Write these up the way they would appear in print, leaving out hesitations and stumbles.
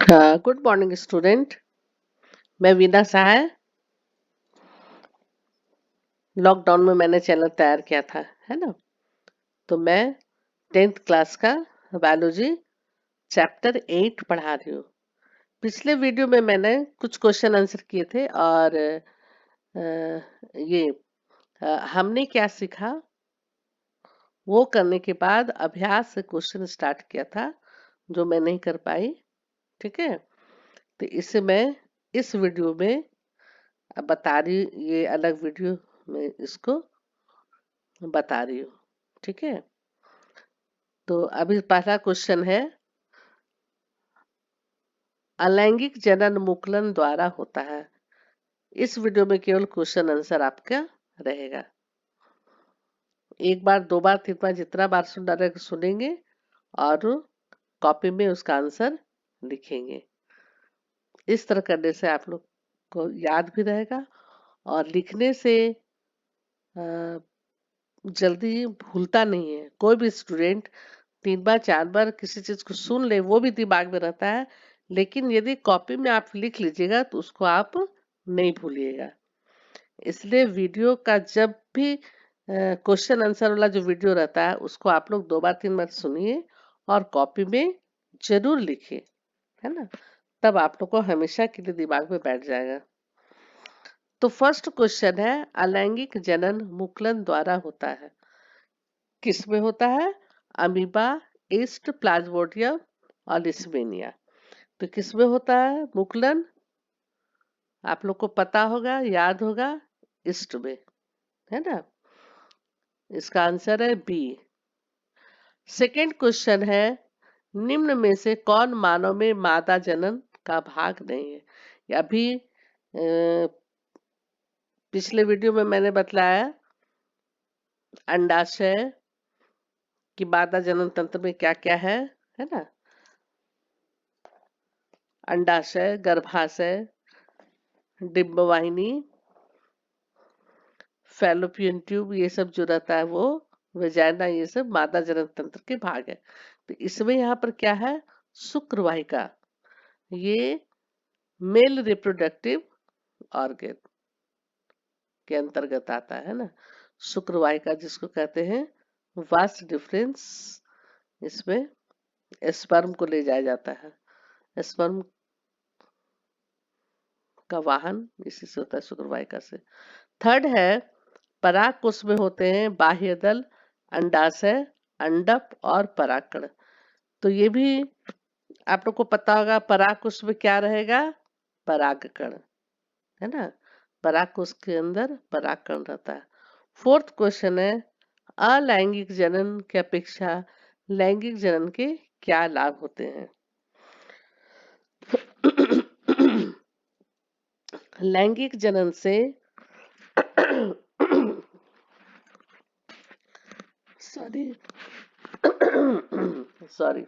Good morning student. मैं वीना सहाय। Lockdown में मैंने चैनल तैयार किया था, है ना। तो मैं 10th क्लास का बायोलॉजी चैप्टर 8 पढ़ा रही हूँ। पिछले वीडियो में मैंने कुछ क्वेश्चन आंसर किए थे और ये हमने क्या सीखा वो करने के बाद अभ्यास से क्वेश्चन स्टार्ट किया था जो मैं नहीं कर पाई। ठीक है, तो इसे मैं इस वीडियो में बता रही, ये अलग वीडियो में इसको बता रही हूँ। ठीक है, तो अभी पहला क्वेश्चन है, अलैंगिक जनन मुकुलन द्वारा होता है। इस वीडियो में केवल क्वेश्चन आंसर आपका रहेगा। एक बार, दो बार, तीन बार, जितना बार सुनेंगे और कॉपी में उसका आंसर लिखेंगे। इस तरह करने से आप लोग को याद भी रहेगा और लिखने से जल्दी भूलता नहीं है। कोई भी स्टूडेंट 3 बार 4 बार किसी चीज को सुन ले वो भी दिमाग में रहता है, लेकिन यदि कॉपी में आप लिख लीजिएगा तो उसको आप नहीं भूलिएगा। इसलिए वीडियो का जब भी क्वेश्चन आंसर वाला जो वीडियो रहता है उसको आप लोग 2 बार 3 बार सुनिए और कॉपी में जरूर लिखिए, है ना। तब आप लोग को हमेशा के लिए दिमाग में बैठ जाएगा। तो फर्स्ट क्वेश्चन है, अलैंगिक जनन मुकुलन द्वारा होता है। किस में होता है? अमीबा, ईस्ट प्लाज्मोडियम और लिस्मेनिया। तो किस में होता है मुकुलन? आप लोग को पता होगा, याद होगा, ईस्ट में, है ना। इसका आंसर है बी। सेकेंड क्वेश्चन है, निम्न में से कौन मानव में मादा जनन का भाग नहीं है? ये अभी पिछले वीडियो में मैंने बतलाया अंडाशय कि मादा जनन तंत्र में क्या क्या है ना। अंडाशय, गर्भाशय, डिंबवाहिनी, फैलोपियन ट्यूब, ये सब जो रहता है वो वजाइना, ये सब मादा जनन तंत्र के भाग है। तो इसमें यहाँ पर क्या है? शुक्रवाहिका, ये मेल रिप्रोडक्टिव ऑर्गन के अंतर्गत आता है ना। शुक्रवाहिका जिसको कहते हैं, वास्ट डिफरेंस, इसमें स्पर्म को ले जाया जाता है। स्पर्म का वाहन इसी से होता है, शुक्रवाहिका से। थर्ड है, परागकोश में होते हैं बाह्य दल, अंडाशय, अंडप और परागकण। तो ये भी आप लोग को पता होगा, परागकोश में क्या रहेगा? परागकण, है ना। परागकोश के अंदर परागकण रहता है। फोर्थ क्वेश्चन है, अलैंगिक जनन की अपेक्षा लैंगिक जनन के क्या लाभ होते हैं? लैंगिक जनन से सॉरी सॉरी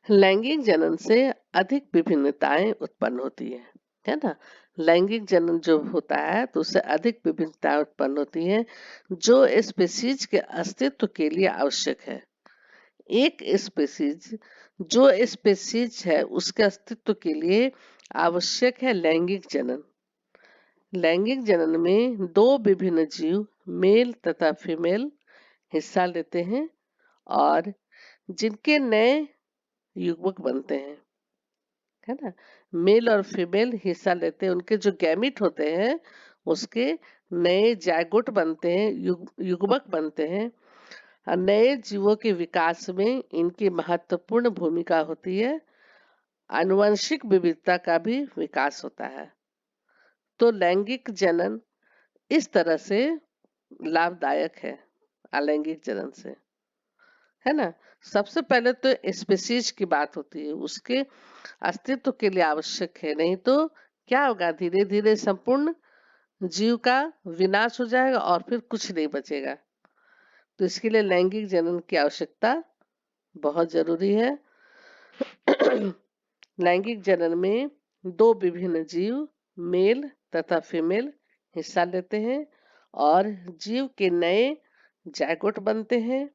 लैंगिक जनन से अधिक विभिन्नताएं उत्पन्न होती है ना। लैंगिक जनन जो होता है तो उससे अधिक विभिन्नताएं उत्पन्न होती हैं जो स्पीशीज के अस्तित्व के लिए आवश्यक है। एक स्पीशीज जो स्पीशीज है उसके अस्तित्व के लिए आवश्यक है लैंगिक जनन। लैंगिक जनन में दो विभिन्न जीव, मेल तथा फीमेल, हिस्सा लेते हैं और जिनके नए युग्मक बनते हैं, है ना। मेल और फीमेल हिस्सा लेते हैं, उनके जो गैमिट होते हैं उसके नए जायगोट बनते हैं, युग्मक बनते हैं। और नए जीवों के विकास में इनकी महत्वपूर्ण भूमिका होती है। आनुवंशिक विविधता का भी विकास होता है। तो लैंगिक जनन इस तरह से लाभदायक है अलैंगिक जनन से, है ना। सबसे पहले तो स्पीशीज की बात होती है, उसके अस्तित्व के लिए आवश्यक है, नहीं तो क्या होगा, धीरे धीरे संपूर्ण जीव का विनाश हो जाएगा और फिर कुछ नहीं बचेगा। तो इसके लिए लैंगिक जनन की आवश्यकता बहुत जरूरी है। लैंगिक जनन में दो विभिन्न जीव, मेल तथा फीमेल, हिस्सा लेते हैं और जीव के नए जायगोट बनते हैं।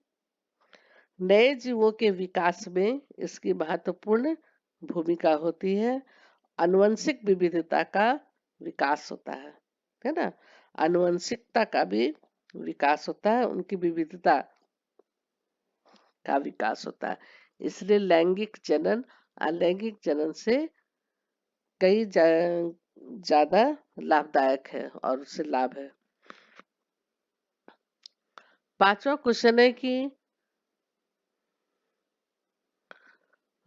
नए जीवों के विकास में इसकी महत्वपूर्ण भूमिका होती है। आनुवंशिक विविधता का विकास होता है ना। आनुवंशिकता का भी विकास होता है, उनकी विविधता का विकास होता है। इसलिए लैंगिक जनन अलैंगिक जनन से कई ज्यादा लाभदायक है और उससे लाभ है। पांचवा क्वेश्चन है कि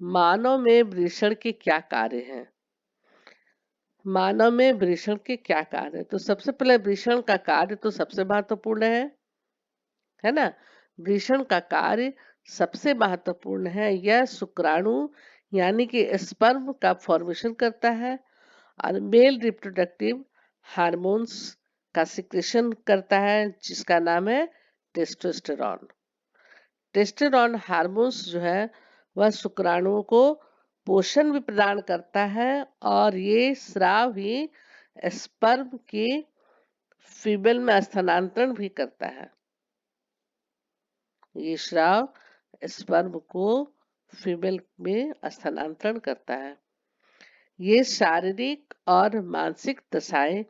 मानव में वृषण के क्या कार्य हैं। मानव में वृषण के क्या कार्य है? तो सबसे पहले वृषण का कार्य तो सबसे महत्वपूर्ण है ना। वृषण का कार्य सबसे महत्वपूर्ण है। यह शुक्राणु यानी कि स्पर्म का फॉर्मेशन करता है और मेल रिप्रोडक्टिव हार्मोन्स का सिक्रेशन करता है, जिसका नाम है टेस्टोस्टेरॉन। टेस्टोस्टेरॉन हार्मोन्स जो है वह शुक्राणुओं को पोषण भी प्रदान करता है और ये स्राव ही स्पर्म के फीमेल में स्थानांतरण भी करता है। ये स्राव स्पर्म को फीमेल में स्थानांतरण करता है। ये शारीरिक और मानसिक दशाएं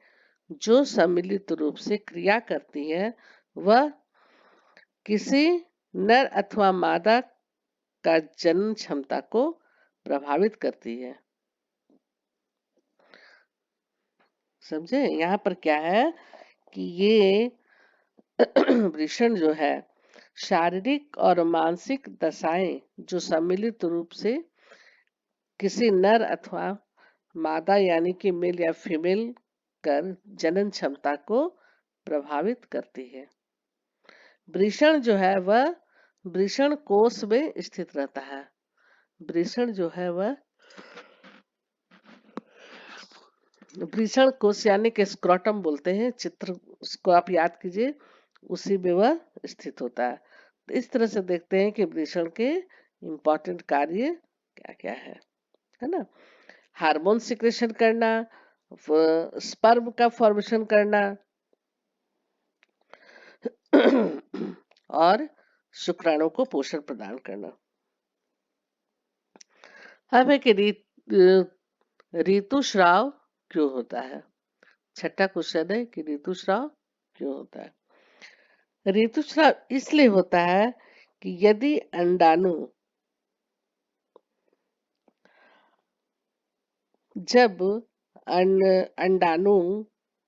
जो सम्मिलित रूप से क्रिया करती है, वह किसी नर अथवा मादा का जनन क्षमता को प्रभावित करती है। समझे? यहाँ पर क्या है कि ये वृषण जो है शारीरिक और मानसिक दशाएं जो सम्मिलित रूप से किसी नर अथवा मादा यानी कि मेल या फीमेल कर जनन क्षमता को प्रभावित करती है। वृषण जो है वह वृषण कोश में स्थित रहता है। वृषण जो है वह वृषण कोश यानी कि स्क्रोटम बोलते हैं, चित्र उसको आप याद कीजिए, उसी में वह स्थित होता है। तो इस तरह से देखते हैं कि वृषण के इम्पोर्टेंट कार्य क्या क्या है ना। हार्मोन सिक्रेशन करना, स्पर्म का फॉर्मेशन करना और शुक्राणु को पोषण प्रदान करना। अब है कि ऋतुस्राव क्यों होता है। छठा क्वेश्चन है कि ऋतुस्राव क्यों होता है। ऋतुस्राव इसलिए होता है कि यदि अंडाणु जब अंडाणु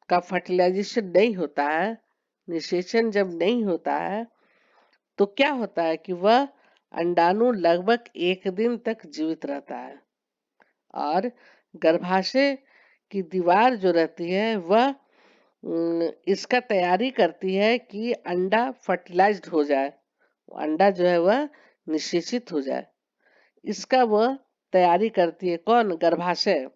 का फर्टिलाइजेशन नहीं होता है, निषेचन जब नहीं होता है, तो क्या होता है कि वह अंडाणु लगभग 1 दिन तक जीवित रहता है और गर्भाशय की दीवार जो रहती है वह इसका तैयारी करती है कि अंडा फर्टिलाइज्ड हो जाए, अंडा जो है वह निषेचित हो जाए। इसका वह तैयारी करती है कौन? गर्भाशय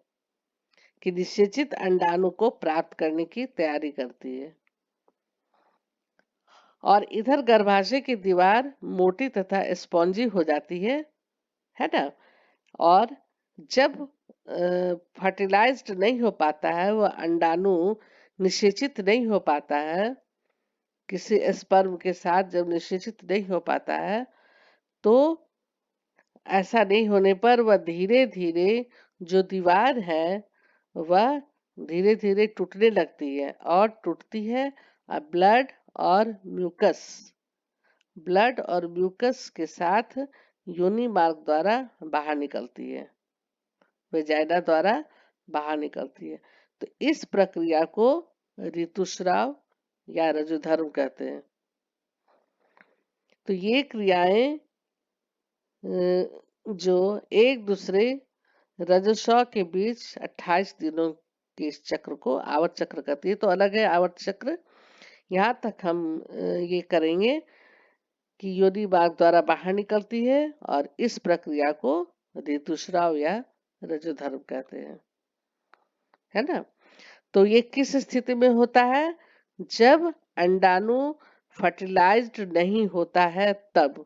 कि निषेचित अंडाणु को प्राप्त करने की तैयारी करती है। और इधर गर्भाशय की दीवार मोटी तथा स्पॉन्जी हो जाती है ना। और जब फर्टिलाइज्ड नहीं हो पाता है, वह अंडाणु निषेचित नहीं हो पाता है, किसी स्पर्म के साथ जब निषेचित नहीं हो पाता है, तो ऐसा नहीं होने पर वह धीरे धीरे जो दीवार है वह धीरे धीरे टूटने लगती है और टूटती है और ब्लड और म्यूकस के साथ योनि मार्ग द्वारा बाहर निकलती है, वेजाइना द्वारा बाहर निकलती है। तो इस प्रक्रिया को ऋतुस्राव या रजोधर्म कहते हैं। तो ये क्रियाएं जो एक दूसरे रजस्व के बीच 28 दिनों के इस चक्र को आवर्त चक्र कहती है। तो अलग है आवर्त चक्र। यहाँ तक हम ये करेंगे कि योनि मार्ग द्वारा बाहर निकलती है और इस प्रक्रिया को ऋतुस्राव या रजोधर्म कहते हैं, है ना। तो ये किस स्थिति में होता है? जब अंडाणु फर्टिलाइज्ड नहीं होता है, तब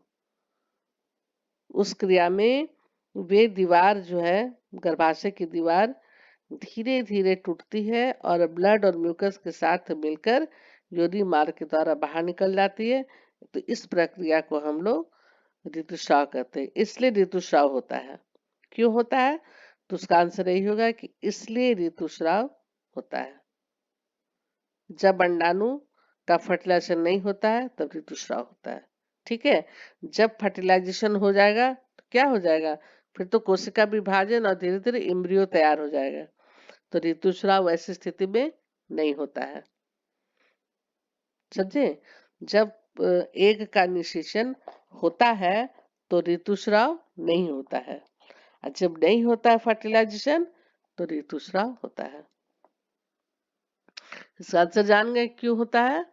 उस क्रिया में वे दीवार जो है गर्भाशय की दीवार धीरे धीरे टूटती है और ब्लड और म्यूकस के साथ मिलकर योनि मार्ग के द्वारा बाहर निकल जाती है। तो इस प्रक्रिया को हम लोग ऋतुस्राव कहते हैं। इसलिए ऋतुस्राव होता है। क्यों होता है? तो उसका आंसर यही होगा कि इसलिए ऋतुस्राव होता है। जब अंडाणु का फर्टिलाइजेशन नहीं होता है तब ऋतुस्राव होता है। ठीक है। जब फर्टिलाइजेशन हो जाएगा तो क्या हो जाएगा? फिर तो कोशिका विभाजन और धीरे धीरे एम्ब्रियो तैयार हो जाएगा। तो ऋतुस्राव ऐसी स्थिति में नहीं होता है। समझे? जब एग का निषेचन होता है तो ऋतुस्राव नहीं होता है, और जब नहीं होता है फर्टिलाइजेशन तो ऋतुस्राव होता है। इसका आंसर जान गए क्यों होता है?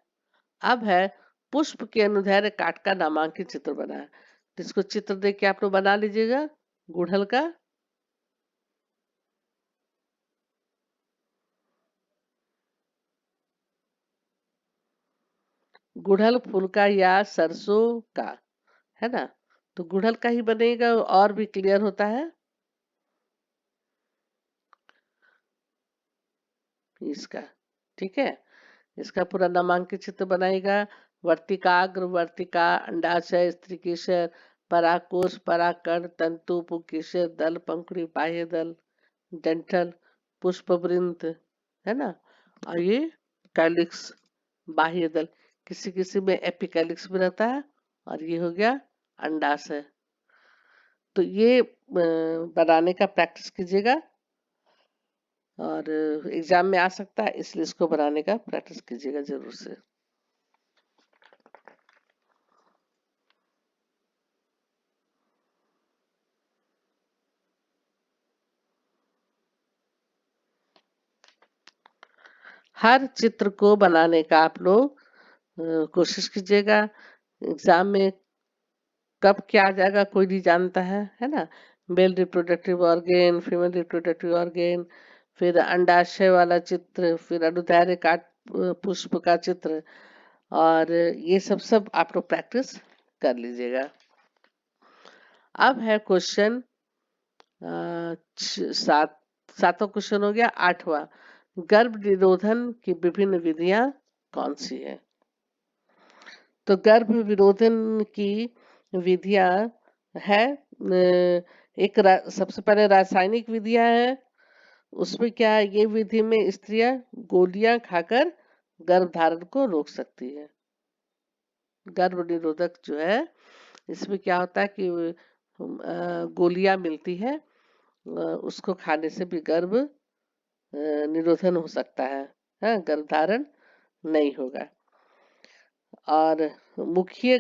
अब है पुष्प के अनुदैर्ध्य काट का नामांकित चित्र बना है। तो इसको चित्र देख के आप लोग बना लीजिएगा गुड़हल का। गुड़हल फूल का या सरसों का, है ना? तो गुड़हल का ही बनेगा और भी क्लियर होता है इसका। ठीक है। इसका पूरा नामांकित चित्र बनाएगा। वर्तिकाग्र, वर्तिका, अंडाशय, स्त्रीकेसर, परागकोश, परागकण, तंतु, पुंकेसर, दल, पंखुड़ी, बाह्य दल, डंठल, पुष्पवृंत, है ना? और ये कैलिक्स, बाह्य दल। किसी किसी में एपिकैलिक्स भी रहता है। और ये हो गया अंडाशय। तो ये बनाने का प्रैक्टिस कीजिएगा, और एग्जाम में आ सकता है, इसलिए इसको बनाने का प्रैक्टिस कीजिएगा जरूर से। हर चित्र को बनाने का आप लोग कोशिश कीजिएगा। एग्जाम में कब क्या आ जाएगा कोई नहीं जानता है ना? Male reproductive organ, female reproductive organ, फिर अंडाशय वाला चित्र, फिर अनुदैर्ध्य काट पुष्प का चित्र, और ये सब सब आप लोग प्रैक्टिस कर लीजिएगा। अब है क्वेश्चन सातवां क्वेश्चन हो गया। आठवां, गर्भ निरोधन की विभिन्न विधियां कौन सी है? तो गर्भ विरोधन की विधियां है, सबसे पहले रासायनिक विधियां है। उसमें क्या है, ये विधि में स्त्रियां गोलियां खाकर गर्भ धारण को रोक सकती है। गर्भ निरोधक जो है, इसमें क्या होता है कि गोलियां मिलती है, उसको खाने से भी गर्भ निरोधन हो सकता है, हाँ, गर्भ धारण नहीं होगा। और मुख्य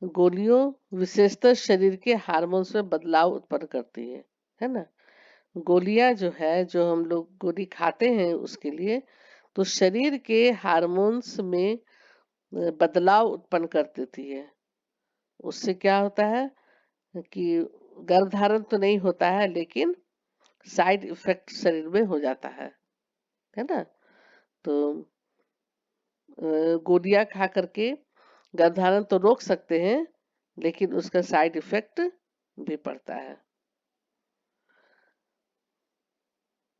गोलियों विशेषतः शरीर के हार्मोन्स में बदलाव उत्पन्न करती है ना? गोलियां जो है, जो हम लोग गोली खाते हैं उसके लिए, तो शरीर के हार्मोन्स में बदलाव उत्पन्न कर देती है। उससे क्या होता है कि गर्भधारण तो नहीं होता है, लेकिन साइड इफेक्ट शरीर में हो जाता है ना? तो गोलियां खा करके गर्भधारण तो रोक सकते हैं, लेकिन उसका साइड इफेक्ट भी पड़ता है।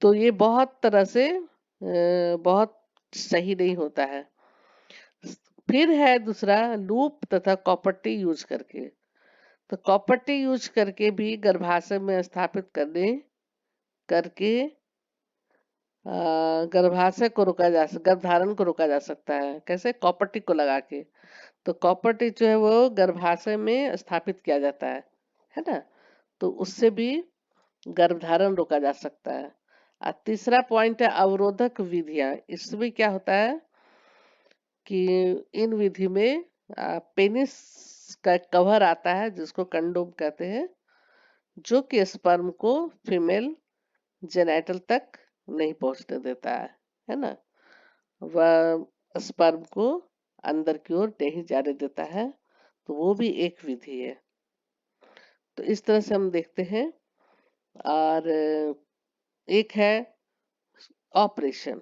तो ये बहुत तरह से बहुत सही नहीं होता है। फिर है दूसरा, लूप तथा कॉपर यूज करके। तो कॉपर यूज करके भी गर्भाशय में स्थापित करने करके गर्भाशय को रोका जा सकता, गर्भधारण को रोका जा सकता है। कैसे? कॉपर को लगा के। तो कॉपर जो है वो गर्भाशय में स्थापित किया जाता है ना? तो उससे भी गर्भधारण रोका जा सकता है। और तीसरा पॉइंट है अवरोधक विधियां। इसमें क्या होता है कि इन विधि में पेनिस का कवर आता है, जिसको कंडोम कहते हैं, जो कि स्पर्म को फीमेल जेनाइटल तक नहीं पहुंचने देता है ना? वह स्पर्म को अंदर की ओर नहीं जाने देता है। तो वो भी एक विधि है। तो इस तरह से हम देखते हैं। और एक है ऑपरेशन,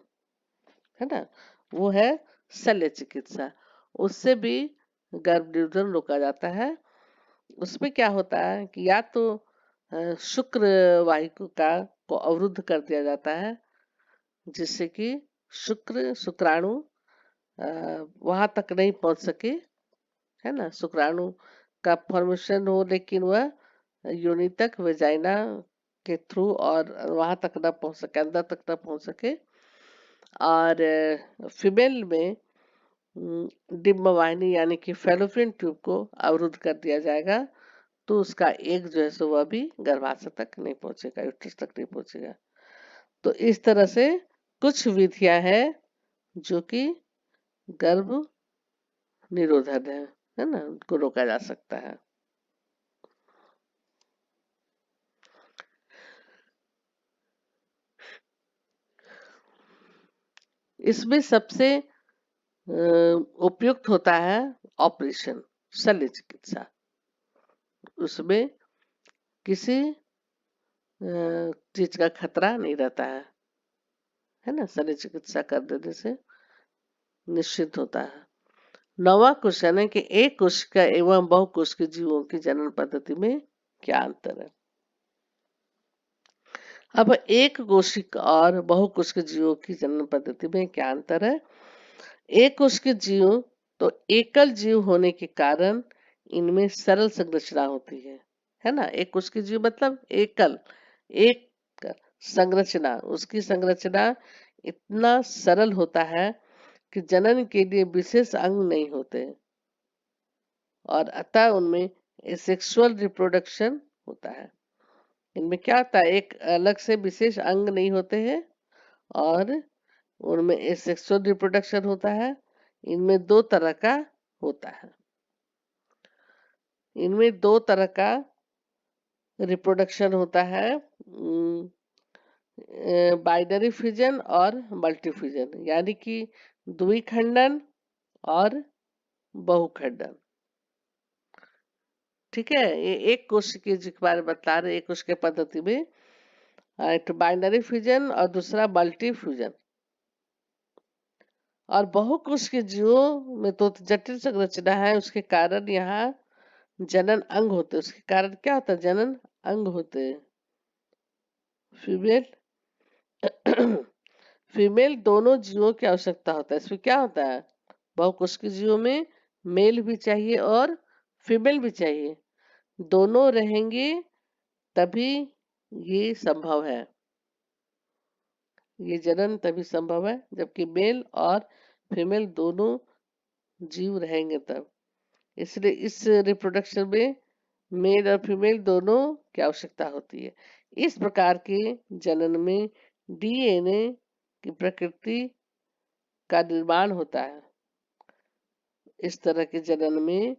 है ना? वो है शल्य चिकित्सा। उससे भी गर्भ निरोधन रोका जाता है। उसमें क्या होता है कि या तो शुक्र वाहिका को अवरुद्ध कर दिया जाता है, जिससे कि शुक्राणु वहां तक नहीं पहुंच सके, है ना, शुक्राणु का फॉर्मेशन हो, लेकिन वह योनि तक, वेजाइना के थ्रू, और वहां तक न पहुंच सके, अंदर तक न पहुंच सके। और फीमेल में डिम्ब वाहिनी यानी कि फैलोपियन ट्यूब को अवरुद्ध कर दिया जाएगा, तो उसका एग जो है सो वह भी गर्भाशय तक नहीं पहुंचेगा, यूट्रस तक नहीं पहुंचेगा। तो इस तरह से कुछ विधियां हैं जो कि गर्भ निरोधन है ना, उनको रोका जा सकता है। इसमें सबसे उपयुक्त होता है ऑपरेशन, शल्य चिकित्सा। उसमें किसी चीज का खतरा नहीं रहता है ना, शल्य चिकित्सा कर देने से निश्चित होता है। 9वां क्वेश्चन है कि एक कोशिका एवं बहुकोशिकीय जीवों की जनन पद्धति में क्या अंतर है। अब एक कोशिका और बहुकोशिकीय जीवों की जनन पद्धति में क्या अंतर है। एक कोशिकीय जीव तो एकल जीव होने के कारण इनमें सरल संरचना होती है ना। एक कोशिकीय जीव मतलब एकल, एक संरचना, उसकी संरचना इतना सरल होता है कि जनन के लिए विशेष अंग नहीं होते, और अतः उनमें सेक्सुअल रिप्रोडक्शन होता है। इनमें क्या होता है, एक अलग से विशेष अंग नहीं होते हैं, और उनमें सेक्सुअल रिप्रोडक्शन होता है। इनमें दो तरह का होता है, इनमें दो तरह का रिप्रोडक्शन होता है, बाइनरी फ्यूजन और मल्टीफ्यूजन, यानी कि द्विखंडन और बहुखंडन। ठीक है, ये एक कोशिकीय के बारे में बता रहे, एक कोशिकीय पद्धति में एक बाइनरी फ्यूजन और दूसरा मल्टी फ्यूजन। और बहुकोशिकीय जीवों में तो जटिल संरचना है, उसके कारण यहाँ जनन अंग होते हैं। उसके कारण क्या होता है, जनन अंग होते हैं। फीमेल फीमेल दोनों जीवों की आवश्यकता होता है। इसमें क्या होता है, बहुकोशिकीय जीवों में मेल भी चाहिए और फीमेल भी चाहिए, दोनों रहेंगे तभी ये संभव है, ये जनन तभी संभव है, जबकि मेल और फीमेल दोनों जीव रहेंगे तब। इसलिए इस रिप्रोडक्शन में मेल और फीमेल दोनों की आवश्यकता होती है। इस प्रकार के जनन में डीएनए की प्रकृति का निर्माण होता है। इस तरह के जनन में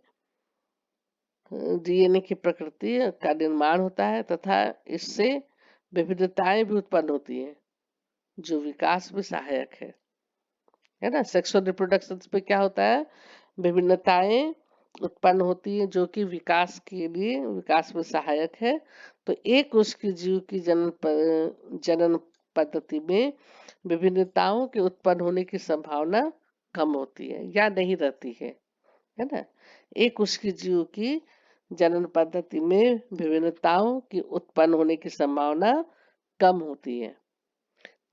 डीएनए की प्रकृति का निर्माण होता है तथा इससे विविधताएं भी उत्पन्न होती हैं जो विकास में सहायक है ना। सेक्सुअल रिप्रोडक्शन पे क्या होता है, विभिन्नताएं उत्पन्न होती है जो कि विकास के लिए, विकास में सहायक है। तो एक उसकी जीव की जनन पद्धति में विभिन्नताओं के उत्पन्न होने की संभावना कम होती है या नहीं रहती है ना। एक उसकी जीव की जनन पद्धति में विभिन्नताओं की उत्पन्न होने की संभावना कम होती है।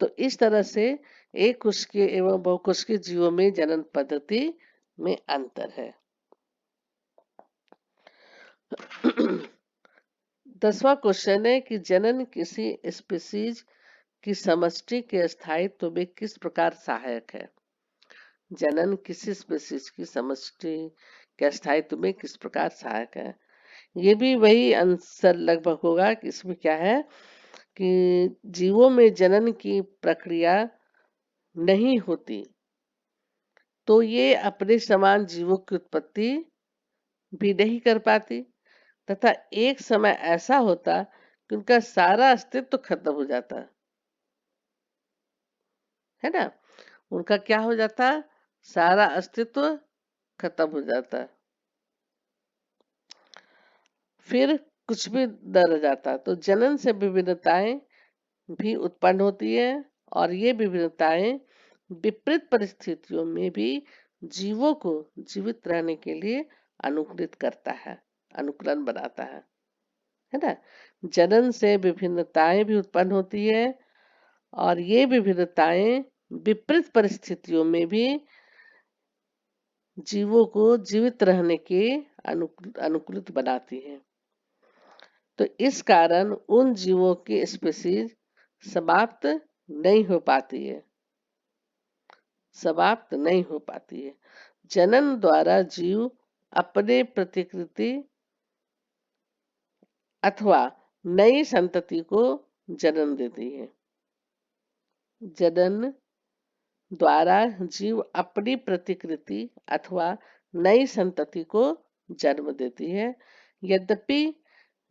तो इस तरह से एक कोशिकीय एवं बहुकोशिकीय जीवों में जनन पद्धति में अंतर है। 10वां क्वेश्चन है कि जनन किसी स्पीसीज की समष्टि के स्थायित्व में किस प्रकार सहायक है। जनन किसी स्पीसीज की समष्टि के स्थायित्व में किस प्रकार सहायक है। ये भी वही आंसर लगभग होगा कि इसमें क्या है कि जीवों में जनन की प्रक्रिया नहीं होती तो ये अपने समान जीवों की उत्पत्ति भी नहीं कर पाती, तथा एक समय ऐसा होता कि उनका सारा अस्तित्व खत्म हो जाता है ना। उनका क्या हो जाता, सारा अस्तित्व खत्म हो जाता, फिर कुछ भी न रह जाता। तो जनन से विभिन्नताएं भी उत्पन्न होती है, और ये विभिन्नताएं विपरीत परिस्थितियों में भी जीवों को जीवित रहने के लिए अनुकूलित करता है, अनुकूलन बनाता है ना। जनन से विभिन्नताएं भी उत्पन्न होती है, और ये विभिन्नताएं विपरीत परिस्थितियों में भी जीवों को जीवित रहने के अनुकूलित बनाती है। तो इस कारण उन जीवों की स्पीशीज समाप्त नहीं हो पाती है, समाप्त नहीं हो पाती है। जनन द्वारा जीव अपने प्रतिकृति अथवा नई संतति को जन्म देती है। जनन द्वारा जीव अपनी प्रतिकृति अथवा नई संतति को जन्म देती है। यद्यपि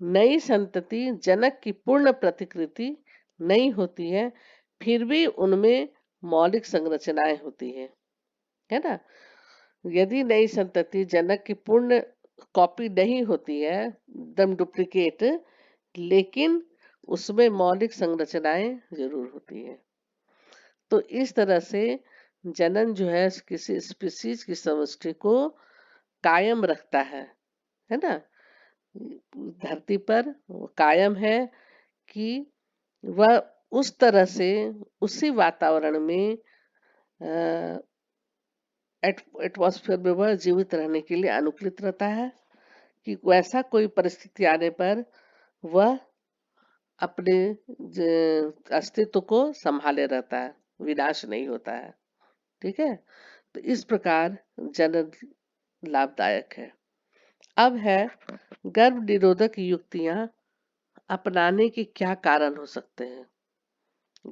नई संतति जनक की पूर्ण प्रतिकृति नहीं होती है, फिर भी उनमें मौलिक संरचनाएं होती है ना। यदि नई संतति जनक की पूर्ण कॉपी नहीं होती है, एकदम डुप्लीकेट, लेकिन उसमें मौलिक संरचनाएं जरूर होती है। तो इस तरह से जनन जो है किसी स्पीशीज की समष्टि को कायम रखता है ना। धरती पर वो कायम है कि वह उस तरह से उसी वातावरण में एटमॉस्फेयर में वह जीवित रहने के लिए अनुकूलित रहता है कि वैसा कोई परिस्थिति आने पर वह अपने अस्तित्व को संभाले रहता है, विनाश नहीं होता है। ठीक है, तो इस प्रकार जनन लाभदायक है। अब है गर्भ निरोधक युक्तियां अपनाने के क्या कारण हो सकते हैं।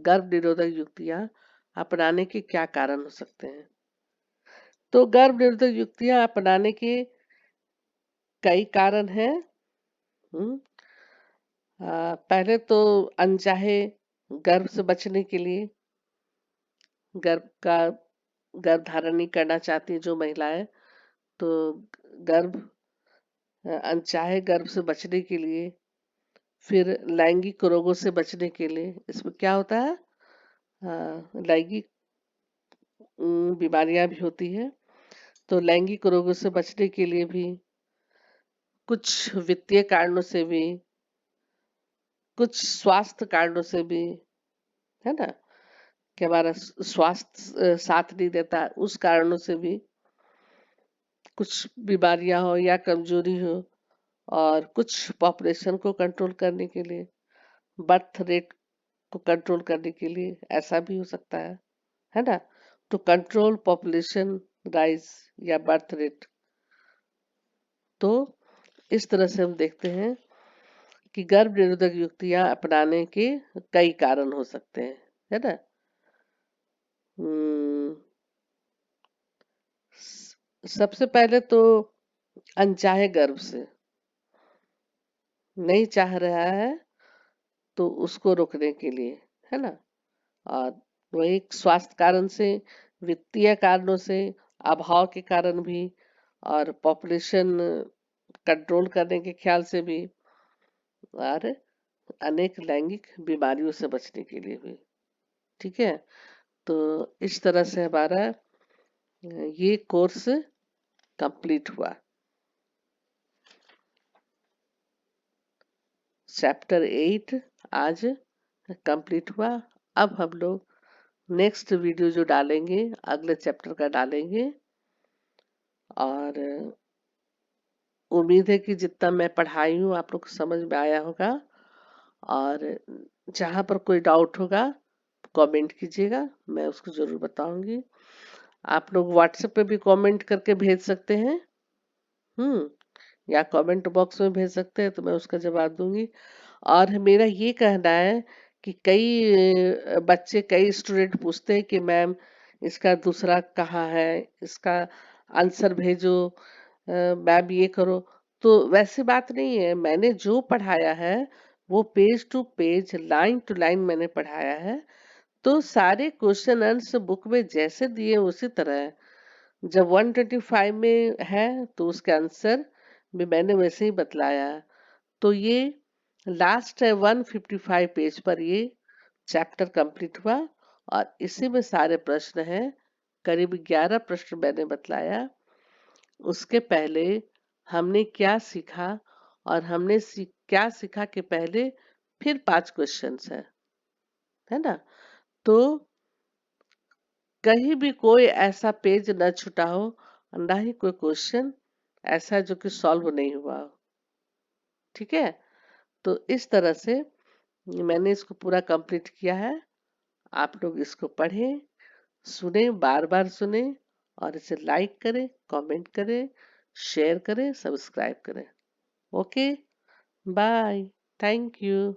गर्भ निरोधक युक्तियां अपनाने के क्या कारण हो सकते हैं। तो गर्भ निरोधक युक्तियां अपनाने के कई कारण हैं। पहले तो अनचाहे गर्भ से बचने के लिए, गर्भ धारण नहीं करना चाहती जो महिलाएं, तो अनचाहे गर्भ से बचने के लिए, फिर लैंगिक रोगों से बचने के लिए। इसमें क्या होता है, लैंगिक बीमारियां भी होती है, तो लैंगिक रोगों से बचने के लिए भी, कुछ वित्तीय कारणों से भी, कुछ स्वास्थ्य कारणों से भी, है ना, कि हमारा स्वास्थ्य साथ नहीं देता, उस कारणों से भी कुछ बीमारियां हो या कमजोरी हो, और कुछ पॉपुलेशन को कंट्रोल करने के लिए, बर्थ रेट को कंट्रोल करने के लिए, ऐसा भी हो सकता है ना। तो कंट्रोल पॉपुलेशन राइज या बर्थ रेट। तो इस तरह से हम देखते हैं कि गर्भ निरोधक युक्तियां अपनाने के कई कारण हो सकते हैं, है ना। सबसे पहले तो अनचाहे गर्भ से, नहीं चाह रहा है तो उसको रोकने के लिए, है ना। और वही स्वास्थ्य कारण से, वित्तीय कारणों से, अभाव के कारण भी, और पॉपुलेशन कंट्रोल करने के ख्याल से भी, और अनेक लैंगिक बीमारियों से बचने के लिए भी। ठीक है, तो इस तरह से हमारा ये कोर्स कंप्लीट हुआ। चैप्टर 8 आज कंप्लीट हुआ। अब हम लोग नेक्स्ट वीडियो जो डालेंगे अगले चैप्टर का डालेंगे, और उम्मीद है कि जितना मैं पढ़ाई हूँ आप लोग को समझ में आया होगा। और जहाँ पर कोई डाउट होगा कमेंट कीजिएगा, मैं उसको जरूर बताऊंगी। आप लोग व्हाट्सएप पे भी कमेंट करके भेज सकते हैं, या कमेंट बॉक्स में भेज सकते हैं, तो मैं उसका जवाब दूंगी। और मेरा ये कहना है कि कई कई स्टूडेंट पूछते हैं कि मैम इसका दूसरा कहाँ है, इसका आंसर भेजो, मैम ये करो। तो वैसी बात नहीं है, मैंने जो पढ़ाया है वो page to page, line to line मैंने पढ़ाया है। तो सारे क्वेश्चन आंसर बुक में जैसे दिए उसी तरह है। जब 125 में है तो उसके आंसर भी मैंने वैसे ही बतलाया है। तो ये लास्ट है 155 पेज पर ये चैप्टर कंप्लीट हुआ, और इसी में सारे प्रश्न हैं। करीब 11 प्रश्न मैंने बतलाया। उसके पहले हमने क्या सीखा, और हमने क्या सीखा के पहले फिर 5 क्वेश्चंस है ना। तो कहीं भी कोई ऐसा पेज न छूटा हो, और ना ही कोई क्वेश्चन ऐसा जो कि सॉल्व नहीं हुआ हो। ठीक है, तो इस तरह से मैंने इसको पूरा कंप्लीट किया है। आप लोग इसको पढ़ें, सुने, बार बार सुने और इसे लाइक करें, कमेंट करें, शेयर करें, सब्सक्राइब करें। Okay, bye, thank you.